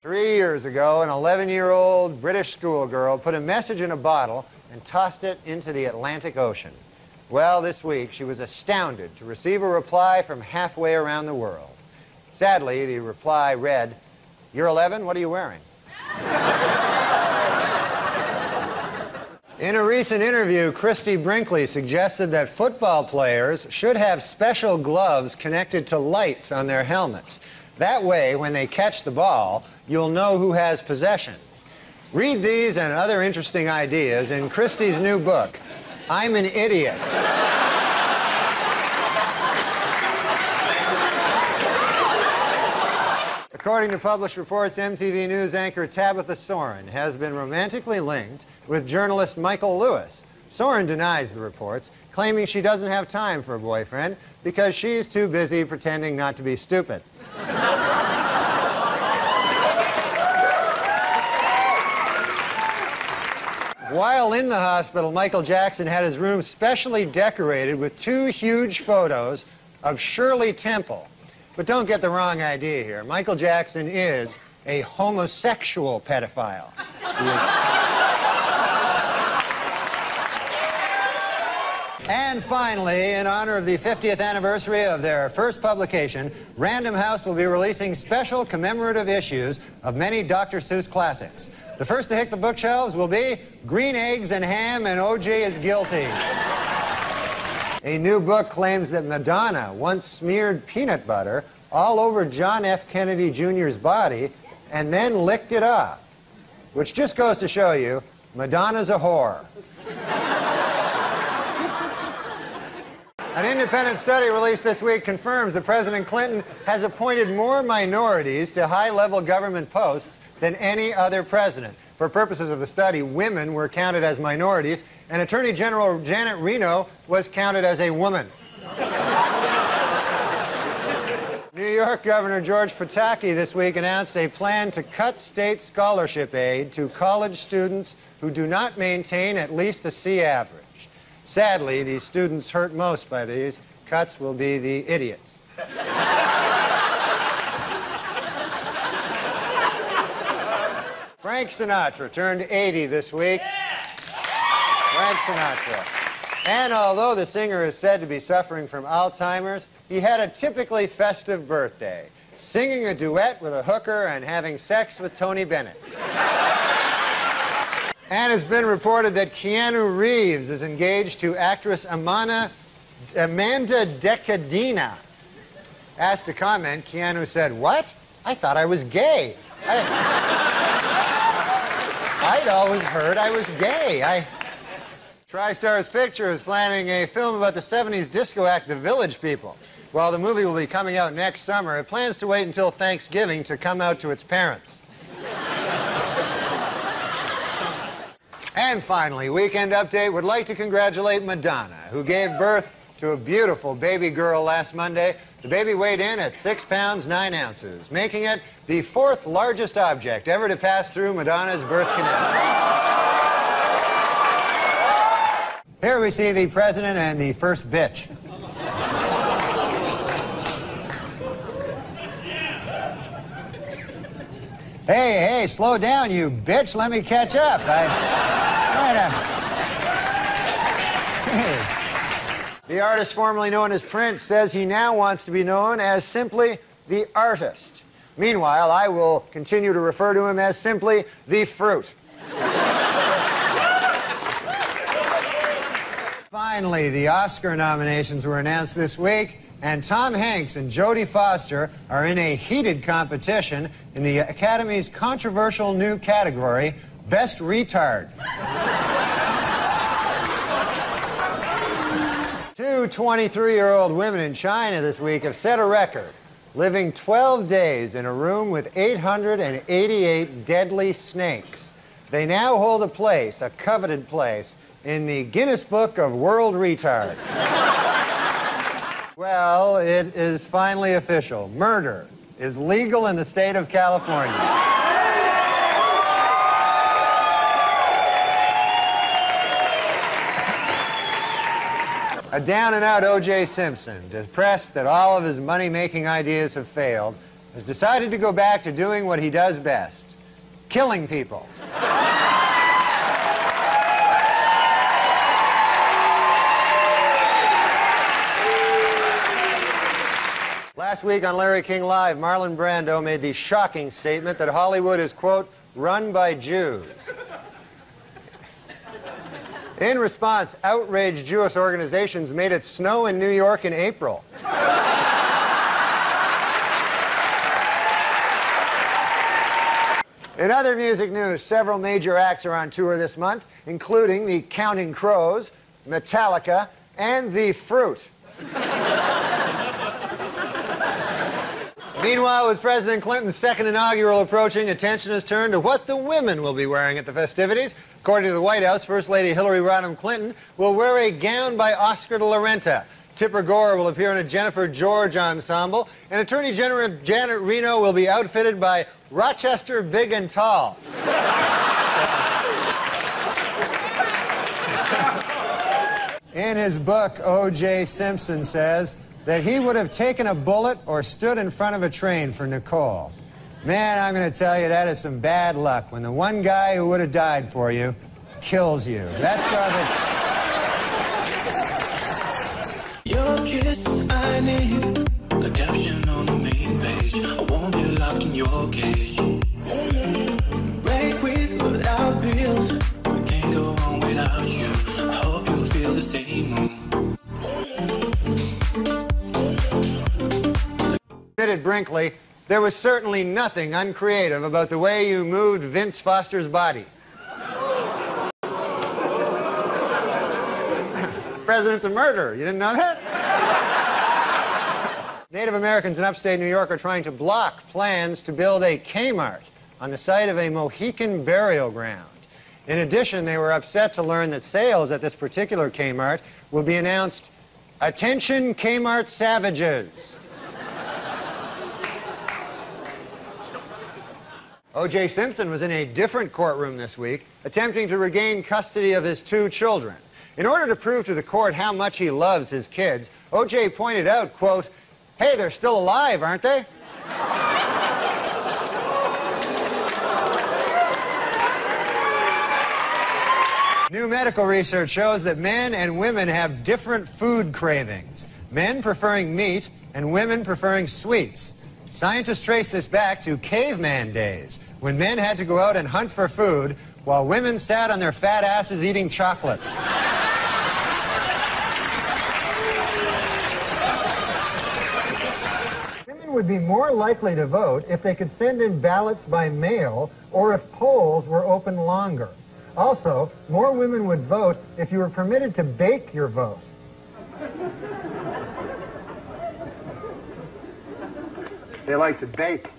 3 years ago, an 11-year-old British schoolgirl put a message in a bottle and tossed it into the Atlantic Ocean. Well, this week she was astounded to receive a reply from halfway around the world. Sadly, the reply read, "You're 11, what are you wearing?" In a recent interview, Christy Brinkley suggested that football players should have special gloves connected to lights on their helmets. That way, when they catch the ball, you'll know who has possession. Read these and other interesting ideas in Christy's new book, I'm an Idiot. According to published reports, MTV News anchor Tabitha Soren has been romantically linked with journalist Michael Lewis. Soren denies the reports, claiming she doesn't have time for a boyfriend because she's too busy pretending not to be stupid. While in the hospital, Michael Jackson had his room specially decorated with 2 huge photos of Shirley Temple. But don't get the wrong idea here. Michael Jackson is a homosexual pedophile. And finally, in honor of the 50th anniversary of their first publication, Random House will be releasing special commemorative issues of many Dr. Seuss classics. The first to hit the bookshelves will be Green Eggs and Ham and O.J. is Guilty. A new book claims that Madonna once smeared peanut butter all over John F. Kennedy Jr.'s body and then licked it off, which just goes to show you Madonna's a whore. An independent study released this week confirms that President Clinton has appointed more minorities to high-level government posts than any other president. For purposes of the study, women were counted as minorities, and Attorney General Janet Reno was counted as a woman. New York Governor George Pataki this week announced a plan to cut state scholarship aid to college students who do not maintain at least a C average. Sadly, the students hurt most by these cuts will be the idiots. Frank Sinatra turned 80 this week. Frank Sinatra. And although the singer is said to be suffering from Alzheimer's, he had a typically festive birthday, singing a duet with a hooker and having sex with Tony Bennett. And it's been reported that Keanu Reeves is engaged to actress Amanda Decadina. Asked to comment, Keanu said, "What? I thought I was gay. I'd always heard I was gay. TriStar's Picture is planning a film about the 70s disco act, The Village People. While the movie will be coming out next summer, it plans to wait until Thanksgiving to come out to its parents. And finally, Weekend Update would like to congratulate Madonna, who gave birth to a beautiful baby girl last Monday. The baby weighed in at 6 pounds 9 ounces, making it the 4th largest object ever to pass through Madonna's birth canal. Here we see the president and the first bitch. Hey, slow down, you bitch. Let me catch up. The artist formerly known as Prince says he now wants to be known as simply the artist. Meanwhile, I will continue to refer to him as simply the fruit. Finally, the Oscar nominations were announced this week, and Tom Hanks and Jodie Foster are in a heated competition in the Academy's controversial new category, Best Retard. 2 23-year-old women in China this week have set a record, living 12 days in a room with 888 deadly snakes. They now hold a place, a coveted place, in the Guinness Book of World Retard. Well, it is finally official. Murder is legal in the state of California. A down-and-out O.J. Simpson, depressed that all of his money-making ideas have failed, has decided to go back to doing what he does best, killing people. Last week on Larry King Live, Marlon Brando made the shocking statement that Hollywood is, quote, run by Jews. In response, outraged Jewish organizations made it snow in New York in April. In other music news, several major acts are on tour this month, including the Counting Crows, Metallica, and The Fruit. Meanwhile, with President Clinton's second inaugural approaching, attention has turned to what the women will be wearing at the festivities. According to the White House, First Lady Hillary Rodham Clinton will wear a gown by Oscar de la Renta. Tipper Gore will appear in a Jennifer George ensemble, and Attorney General Janet Reno will be outfitted by Rochester Big and Tall. In his book, O.J. Simpson says that he would have taken a bullet or stood in front of a train for Nicole. Man, I'm going to tell you, that is some bad luck when the one guy who would have died for you kills you. That's probably... Your kiss, I need a caption on the main page. I won't be locked in your cage. Break with what I've built. I can't go on without you. I hope you feel the same mood. Admitted Brinkley, there was certainly nothing uncreative about the way you moved Vince Foster's body. The president's a murderer. You didn't know that? Native Americans in upstate New York are trying to block plans to build a Kmart on the site of a Mohican burial ground. In addition, they were upset to learn that sales at this particular Kmart will be announced, "Attention Kmart Savages." O.J. Simpson was in a different courtroom this week, attempting to regain custody of his 2 children. In order to prove to the court how much he loves his kids, O.J. pointed out, quote, "Hey, they're still alive, aren't they?" New medical research shows that men and women have different food cravings, men preferring meat and women preferring sweets. Scientists trace this back to caveman days, when men had to go out and hunt for food while women sat on their fat asses eating chocolates. Women would be more likely to vote if they could send in ballots by mail or if polls were open longer. Also, more women would vote if you were permitted to bake your vote. They like to bake.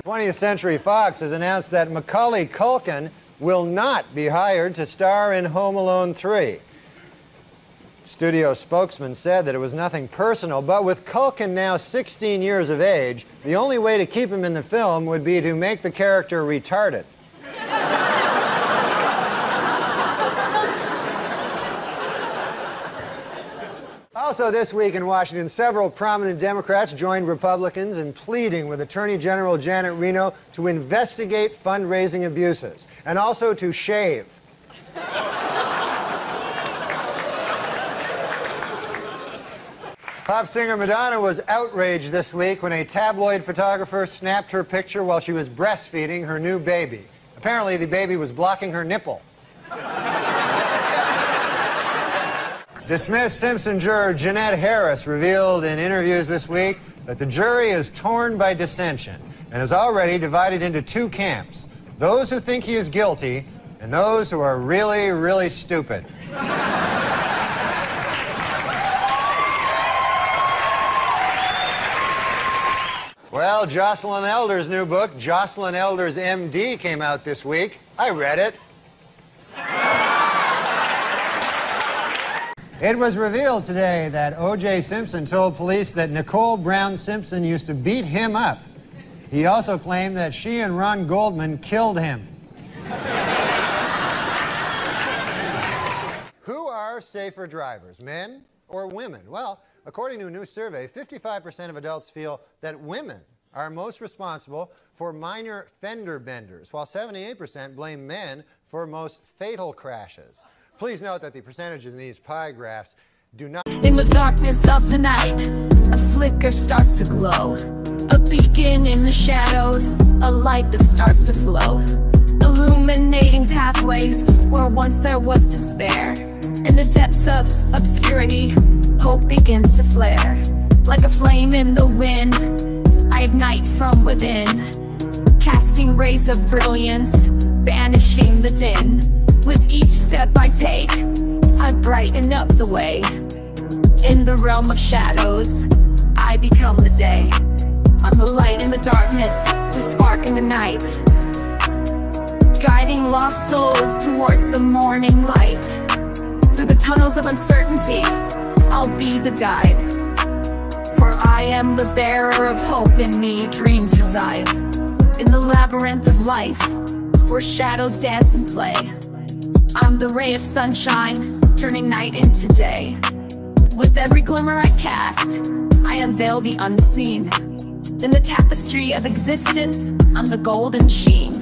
20th Century Fox has announced that Macaulay Culkin will not be hired to star in Home Alone 3. Studio spokesman said that it was nothing personal, but with Culkin now 16 years of age, the only way to keep him in the film would be to make the character retarded. Also this week in Washington, several prominent Democrats joined Republicans in pleading with Attorney General Janet Reno to investigate fundraising abuses and also to shave. Pop singer Madonna was outraged this week when a tabloid photographer snapped her picture while she was breastfeeding her new baby. Apparently, the baby was blocking her nipple. Dismissed Simpson juror Jeanette Harris revealed in interviews this week that the jury is torn by dissension and is already divided into 2 camps, those who think he is guilty and those who are really, really stupid. Well, Jocelyn Elder's new book, Jocelyn Elder's M.D., came out this week. I read it. It was revealed today that O.J. Simpson told police that Nicole Brown Simpson used to beat him up. He also claimed that she and Ron Goldman killed him. Who are safer drivers, men or women? Well, according to a new survey, 55% of adults feel that women are most responsible for minor fender benders, while 78% blame men for most fatal crashes. Please note that the percentages in these pie graphs do not... In the darkness of the night, a flicker starts to glow. A beacon in the shadows, a light that starts to flow. Illuminating pathways where once there was despair. In the depths of obscurity, hope begins to flare. Like a flame in the wind, I ignite from within, casting rays of brilliance, banishing the din. With each step I take, I brighten up the way. In the realm of shadows, I become the day. I'm the light in the darkness, the spark in the night, guiding lost souls towards the morning light. Through the tunnels of uncertainty, I'll be the guide. For I am the bearer of hope, in me dreams reside. In the labyrinth of life, where shadows dance and play, I'm the ray of sunshine, turning night into day. With every glimmer I cast, I unveil the unseen. In the tapestry of existence, I'm the golden sheen.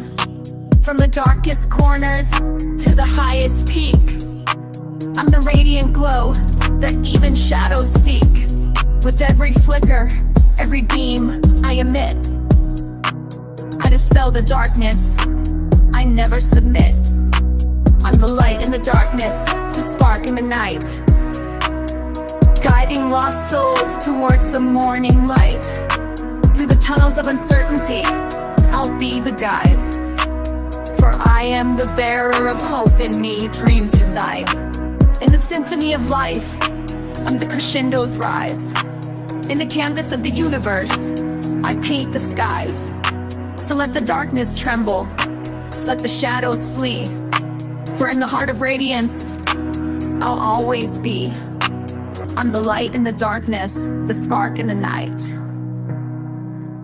From the darkest corners to the highest peak, I'm the radiant glow that even shadows seek. With every flicker, every beam I emit, I dispel the darkness, I never submit. I'm the light in the darkness, the spark in the night, guiding lost souls towards the morning light. Through the tunnels of uncertainty, I'll be the guide. For I am the bearer of hope, in me dreams reside. In the symphony of life, I'm the crescendos rise. In the canvas of the universe, I paint the skies. So let the darkness tremble, let the shadows flee. For in the heart of radiance, I'll always be. I'm the light in the darkness, the spark in the night,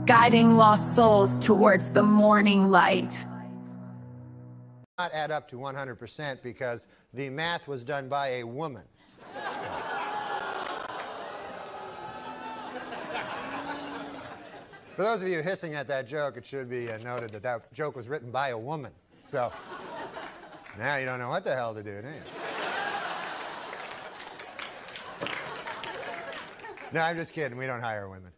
guiding lost souls towards the morning light. Not add up to 100% because the math was done by a woman. So. For those of you hissing at that joke, it should be noted that that joke was written by a woman. So now you don't know what the hell to do, do you? No, I'm just kidding. We don't hire women.